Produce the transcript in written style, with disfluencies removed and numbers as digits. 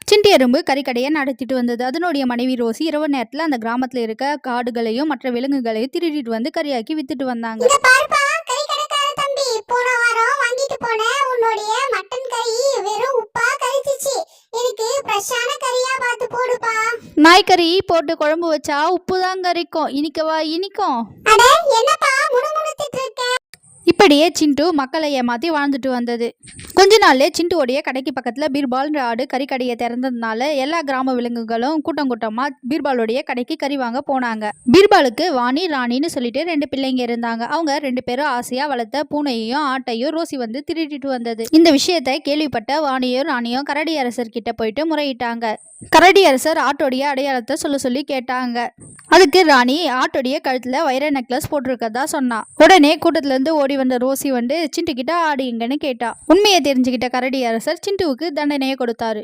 Cindy எறும்பு கறிக்கடையை நடத்திட்டு வந்தது. அதனுடைய மனைவி ரோசி இரவு நேரத்துல அந்த கிராமத்துல இருக்க காடுகளையும் மற்ற விலங்குகளையும் திருடிட்டு வந்து கறியாக்கி வித்துட்டு வந்தாங்க. இத பாருப்பா, கறி கடைக்கார தம்பி, போன வாரம் வாங்கிட்டு போன உன்னுடைய மட்டன் கறி வெறும் உப்பா கரிச்சிச்சு. எனக்கு ஃப்ரெஷ்ஷான கறியா பார்த்து போடுப்பா. நாய்க்கறி போட்டு குழம்பு வச்சா உப்பு தான் கறிக்கும், இனிக்கவா இனிக்கும். அட என்னப்பா முணுமுணுத்திட்டு இருக்க? இப்படியே சிண்டு மக்களை ஏமாத்தி வாழ்ந்துட்டு வந்தது. கொஞ்ச நாள்ல சிண்டுவோடைய கடைக்கு பக்கத்துல பீர்பால் ஆடு கறிக்கடையை திறந்ததுனால எல்லா கிராம விலங்குகளும் கூட்டம் கூட்டமா பீர்பாலுடைய கடைக்கு கறி வாங்க போனாங்க. பீர்பாலுக்கு வாணி ராணின்னு சொல்லிட்டு 2 பிள்ளைங்க இருந்தாங்க. அவங்க 2 பேரும் ஆசையா வளர்த்த பூனையையும் ஆட்டையும் ரோசி வந்து திருடிட்டு வந்தது. இந்த விஷயத்தை கேள்விப்பட்ட வாணியும் ராணியும் கரடி அரசர் கிட்ட போயிட்டு முறையிட்டாங்க. கரடி அரசர் ஆட்டோடைய அடையாளத்தை சொல்லி கேட்டாங்க. அதுக்கு ராணி ஆட்டோடைய கழுத்துல வைர நெக்லஸ் போட்டிருக்கதா சொன்னா. உடனே கூட்டத்துல இருந்து ஓடி வந்த ரோசி வந்து சிண்டு கிட்ட ஆடுங்கன்னு கேட்டா. உண்மையை தெரிஞ்சுக்கிட்ட கரடி அரசர் சிண்டுவுக்கு தண்டனையை கொடுத்தாரு.